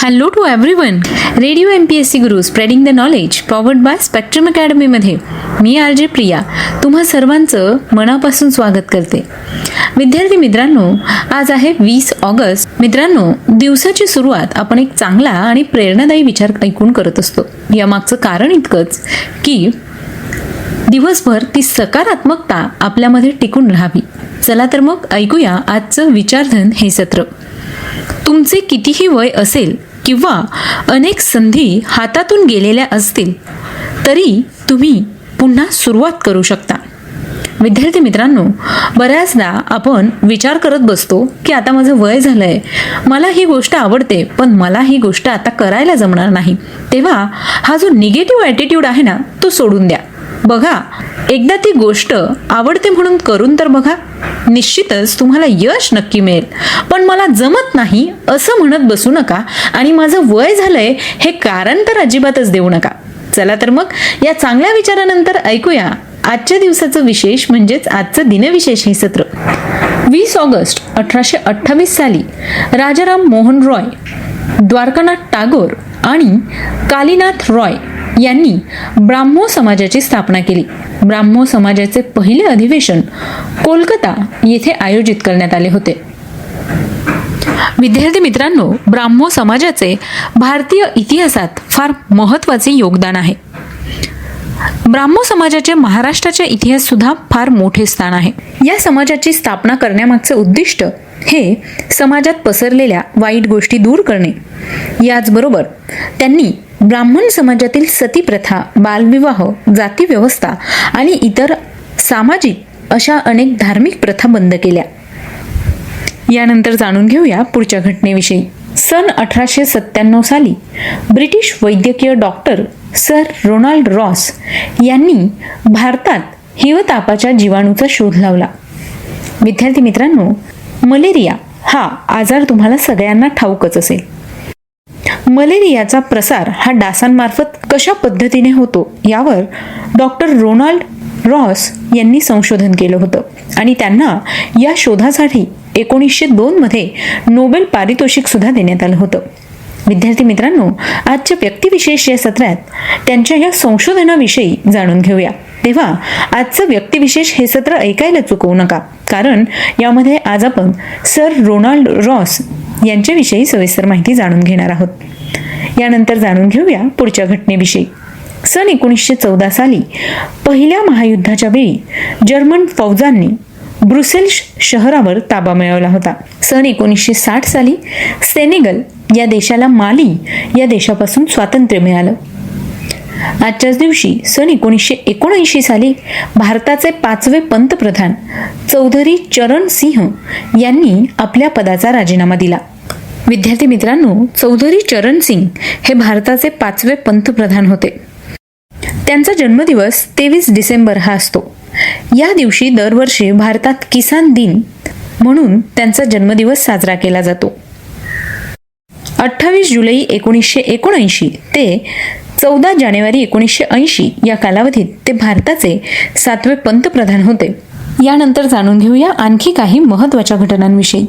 Hello to everyone. Radio MPSC Guru spreading the knowledge powered by Spectrum अकॅडमीमध्ये मी RJ Priya तुम्हा सर्वांचं मनापासून स्वागत करते. विद्यार्थी मित्रांनो, आज आहे 20 ऑगस्ट. मित्रांनो, दिवसाची सुरुवात आपण एक चांगला आणि प्रेरणादायी विचार ऐकून करत असतो. यामागचं कारण इतकंच की दिवसभर ती सकारात्मकता आपल्यामध्ये टिकून राहावी. चला तर मग ऐकूया आजचं विचारधन हे सत्र. तुमचे कितीही वय असेल किंवा अनेक संधी हातातून गेलेल्या असतील तरी तुम्ही पुन्हा सुरुवात करू शकता. विद्यार्थी मित्रांनो, बऱ्याचदा आपण विचार करत बसतो की आता माझं वय झालंय, मला ही गोष्ट आवडते पण मला ही गोष्ट आता करायला जमणार नाही. तेव्हा हा जो निगेटिव्ह ॲटिट्यूड आहे ना, तो सोडून द्या. बघा, एकदा ती गोष्ट आवडते म्हणून करून तर बघा, निश्चितच तुम्हाला यश नक्की मिळेल. पण मला जमत नाही असं म्हणत बसू नका आणि माझं वय झालंय हे कारण तर अजिबातच देऊ नका. चला तर मग या चांगल्या विचारानंतर ऐकूया आजच्या दिवसाचं विशेष म्हणजेच आजचं दिनविशेष हे सत्र. 20 ऑगस्ट 1828 साली राजाराम मोहन रॉय, द्वारकानाथ टागोर आणि कालीनाथ रॉय यांनी ब्राह्मो समाजाची स्थापना केली. ब्राह्मो समाजाचे पहिले अधिवेशन कोलकाता येथे आयोजित करण्यात आले होते. विद्यार्थी मित्रांनो, ब्राह्मो समाजाचे भारतीय इतिहासात फार महत्त्वाचे योगदान आहे. ब्राह्मो समाजाचे महाराष्ट्राच्या इतिहास सुद्धा फार मोठे स्थान आहे. या समाजाची स्थापना करण्यामागचे उद्दिष्ट हे समाजात पसरलेल्या वाईट गोष्टी दूर करणे. याचबरोबर त्यांनी ब्राह्मण समाजातील सती प्रथा, बालविवाह, जाती व्यवस्था आणि इतर सामाजिक अशा अनेक धार्मिक प्रथा बंद केल्या. यानंतर जाणून घेऊया पुढच्या घटनेविषयी. सन 1897 साली ब्रिटिश वैद्यकीय डॉक्टर सर रोनाल्ड रॉस यांनी भारतात हिवतापाच्या जीवाणूचा शोध लावला. विद्यार्थी मित्रांनो, मलेरिया हा आजार तुम्हाला सगळ्यांना ठाऊकच असेल. मलेरियाचा प्रसार हा डासांमार्फत कशा पद्धतीने होतो यावर डॉक्टर रोनाल्ड रॉस यांनी संशोधन केलं होतं आणि त्यांना या शोधासाठी 1902 मध्ये नोबेल पारितोषिक सुद्धा देण्यात आलं होतं. विद्यार्थी मित्रांनो, आजच्या व्यक्तिविशेष या सत्रात त्यांच्या या संशोधनाविषयी जाणून घेऊया. तेव्हा आजचं व्यक्तिविशेष हे सत्र ऐकायला चुकवू नका, कारण यामध्ये आज आपण सर रोनाल्ड रॉस यांच्याविषयी सविस्तर माहिती जाणून घेणार आहोत. यानंतर जाणून घेऊया पुढच्या घटनेविषयी. सन 1914 साली पहिल्या महायुद्धाच्या वेळी जर्मन फौजांनी ब्रुसेल्स शहरावर ताबा मिळवला होता. सन 1960 साली सेनेगल या देशाला माली या देशापासून स्वातंत्र्य मिळालं. आजच्याच दिवशी सन 1979 साली भारताचे 5वे पंतप्रधान चौधरी चरण सिंह यांनी आपल्या पदाचा राजीनामा दिला. विद्यार्थी मित्रांनो, चौधरी चरण सिंग हे भारताचे 5वे पंतप्रधान होते. त्यांचा जन्मदिवस 23 डिसेंबर हा असतो. या दिवशी दरवर्षी भारतात किसान दिन म्हणून त्यांचा जन्मदिवस साजरा केला जातो. 28 जुलै 1979 ते 14 जानेवारी 1980 या कालावधीत ते भारताचे 7वे पंतप्रधान होते. यानंतर जाणून घेऊया आणखी काही महत्त्वाच्या घटनांविषयी.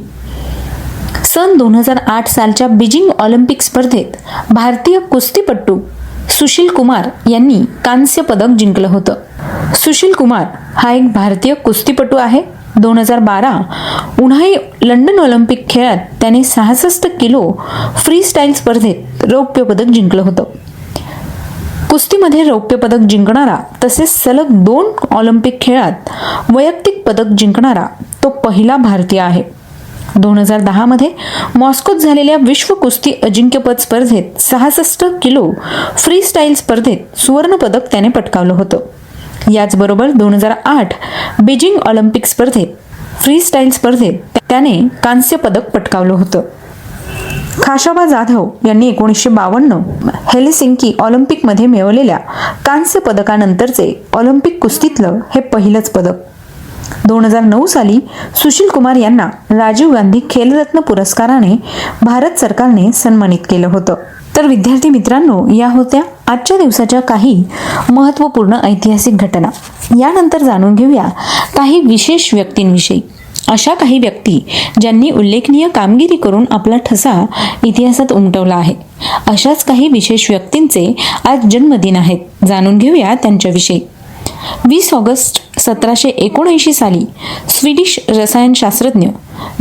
सन 2008 सालच्या बीजिंग ऑलिम्पिक स्पर्धेत भारतीय कुस्तीपटू सुशील कुमार यांनी कांस्य पदक जिंकलं होतं. सुशील कुमार हा एक भारतीय कुस्तीपटू आहे. 2012 उन्हाळी लंडन ऑलिम्पिक खेळात त्याने 66 किलो फ्री स्टाईल स्पर्धेत रौप्य पदक जिंकलं होतं. कुस्तीमध्ये रौप्य पदक जिंकणारा तसेच सलग 2 ऑलिम्पिक खेळात वैयक्तिक पदक जिंकणारा तो पहिला भारतीय आहे. 2010 मध्ये मॉस्कोत झालेल्या विश्व कुस्ती अजिंक्यपद स्पर्धेत 66 किलो फ्री स्टाईल स्पर्धेत सुवर्ण पदक त्याने पटकावलं होतं. याचबरोबर 2008 बीजिंग ऑलिम्पिक स्पर्धेत फ्री स्टाईल स्पर्धेत त्याने कांस्य पदक पटकावलं होतं. खाशाबा जाधव यांनी 1952 हेलसिंकी ऑलिम्पिकमध्ये मिळवलेल्या कांस्य पदकानंतरचे ऑलिम्पिक कुस्तीतलं हे पहिलंच पदक. 2009 साली सुशील कुमार यांना राजीव गांधी खेलरत्न पुरस्काराने भारत सरकारने सन्मानित केलं होतं. तर विद्यार्थी मित्रांनो, या होत्या आजच्या दिवसाच्या काही महत्त्वपूर्ण ऐतिहासिक घटना. यानंतर जाणून घेऊया काही विशेष व्यक्तींविषयी. अशा काही व्यक्ती ज्यांनी उल्लेखनीय कामगिरी करून आपला ठसा इतिहासात उमटवला आहे. अशाच काही विशेष व्यक्तींचे आज जन्मदिन आहेत. जाणून घेऊया त्यांच्याविषयी. 20 ऑगस्ट 1779 साली स्वीडिश रसायनशास्त्रज्ञ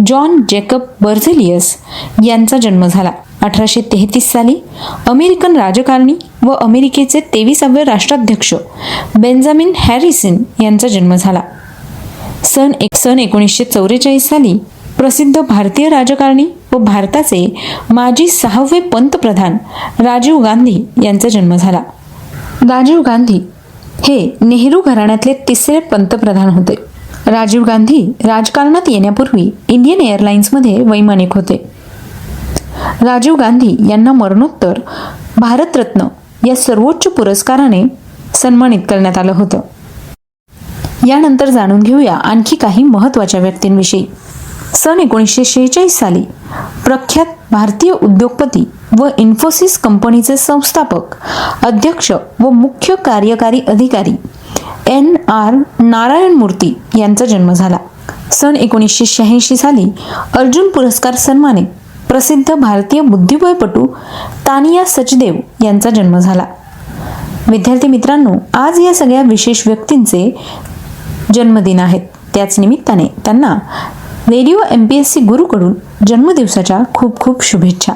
जॉन जॅकब बर्झेलियस यांचा जन्म झाला. 1833 साली अमेरिकन राजकारणी व अमेरिकेचे 23वे राष्ट्राध्यक्ष बेंजामिन हॅरिसन यांचा जन्म झाला. सन 1944 साली प्रसिद्ध भारतीय राजकारणी व भारताचे माजी 6वे पंतप्रधान राजीव गांधी यांचा जन्म झाला. राजीव गांधी हे नेहरू घराण्यातले 3रे पंतप्रधान होते. राजीव गांधी राजकारणात येण्यापूर्वी इंडियन एअरलाइन्समध्ये वैमानिक होते. राजीव गांधी यांना मरणोत्तर भारतरत्न या सर्वोच्च पुरस्काराने सन्मानित करण्यात आलं होतं. यानंतर जाणून घेऊया आणखी काही महत्त्वाच्या व्यक्तींविषयी. सन 1946 साली प्रख्यात भारतीय उद्योगपती व इन्फोसिस कंपनीचे संस्थापक, अध्यक्ष व मुख्य कार्यकारी अधिकारी NR नारायण मूर्ती यांचा जन्म झाला. सन 1986 साली अर्जुन पुरस्कार सन्मानित प्रसिद्ध भारतीय बुद्धिबळपटू तानिया सचदेव यांचा जन्म झाला. विद्यार्थी मित्रांनो, आज या सगळ्या विशेष व्यक्तींचे जन्मदिन आहेत. त्याच निमित्ताने त्यांना रेडिओ MPSC गुरुकडून जन्मदिवसाच्या खूप खूप शुभेच्छा.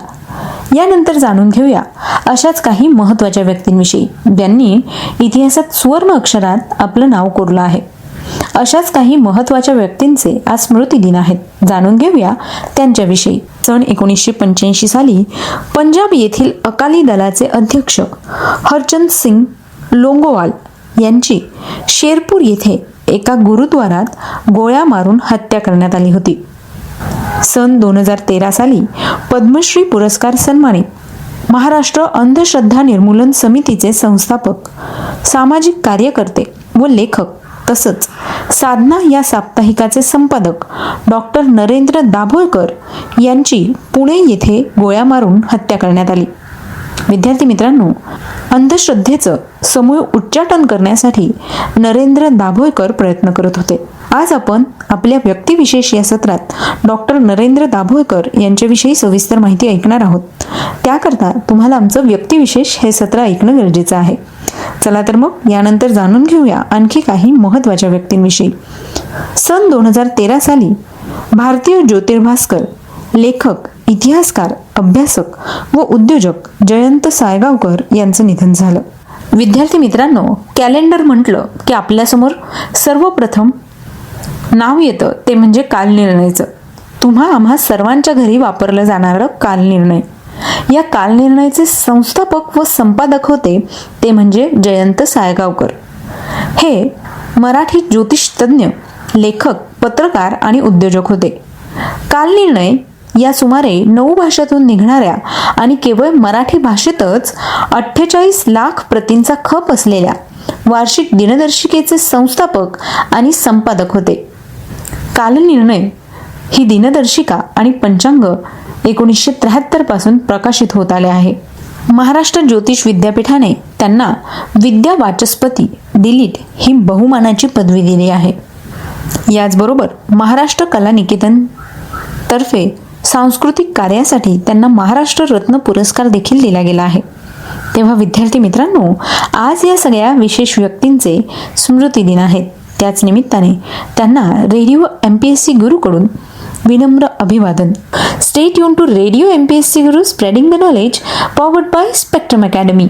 यानंतर जाणून घेऊया अशाच काही महत्त्वाच्या व्यक्तींविषयी ज्यांनी इतिहासात सुवर्ण अक्षरात आपलं नाव कोरलं आहे. अशाच काही महत्त्वाच्या व्यक्तींचे आज स्मृतिदिन आहेत. जाणून घेऊया त्यांच्याविषयी. सन 1985 साली पंजाब येथील अकाली दलाचे अध्यक्ष हरचंद सिंग लोंगोवाल यांची शेरपूर येथे एका गुरुद्वारात गोळ्या मारून हत्या करण्यात आली होती. सन 2013 साली पद्मश्री पुरस्कार सन्मानित महाराष्ट्र अंधश्रद्धा निर्मूलन समितीचे संस्थापक, सामाजिक कार्यकर्ते व लेखक तसंच साधना या साप्ताहिकाचे संपादक डॉक्टर नरेंद्र दाभोळकर यांची पुणे येथे गोळ्या मारून हत्या करण्यात आली. विद्यार्थी मित्रांनो, अंधश्रद्धेचं समूळ उच्चाटन करण्यासाठी नरेंद्र दाभोळकर प्रयत्न करत होते. आज आपण आपल्या व्यक्तिविशेष या सत्रात डॉक्टर नरेंद्र दाभोळकर यांच्याविषयी सविस्तर माहिती ऐकणार आहोत. त्याकरता तुम्हाला आमचं व्यक्तिविशेष हे सत्र ऐकणं गरजेचं आहे. चला तर मग यानंतर जाणून घेऊया आणखी काही महत्त्वाच्या व्यक्तींविषयी. सन 2013 साली भारतीय ज्योतिर्भास्कर, लेखक, इतिहासकार, अभ्यासक व उद्योजक जयंत सायगावकर यांचं निधन झालं. विद्यार्थी मित्रांनो, कॅलेंडर म्हटलं की आपल्यासमोर सर्वप्रथम नाव येतं ते म्हणजे कालनिर्णयचं. तुम्हा आम्हा सर्वांच्या घरी वापरलं जाणारं कालनिर्णय. या कालनिर्णयाचे संस्थापक व संपादक होते ते म्हणजे जयंत सायगावकर. हे मराठी ज्योतिषतज्ञ, लेखक, पत्रकार आणि उद्योजक होते. कालनिर्णय या सुमारे 9 भाषातून निघणाऱ्या आणि केवळ मराठी भाषेतच 48 लाख प्रतींचा खप असलेल्या वार्षिक दिनदर्शिकेचे संस्थापक आणि संपादक होते. कालनिर्णय ही दिनदर्शिका आणि पंचांग 1973 पासून प्रकाशित होत आले आहे. महाराष्ट्र ज्योतिष विद्यापीठाने त्यांना विद्या वाचस्पती डिलीट ही बहुमानाची पदवी दिली आहे. याचबरोबर महाराष्ट्र कला निकेतन तर्फे सांस्कृतिक कार्यासाठी त्यांना महाराष्ट्र रत्न पुरस्कार देखील दिला गेला आहे. तेव्हा विद्यार्थी मित्रांनो, आज या सगळ्या विशेष व्यक्तींचे स्मृतिदिन आहेत. त्याच निमित्ताने त्यांना रेडिओ MPSC गुरुकडून विनम्र अभिवादन. Stay tune to radio MPSC Guru, spreading the knowledge, powered by Spectrum academy.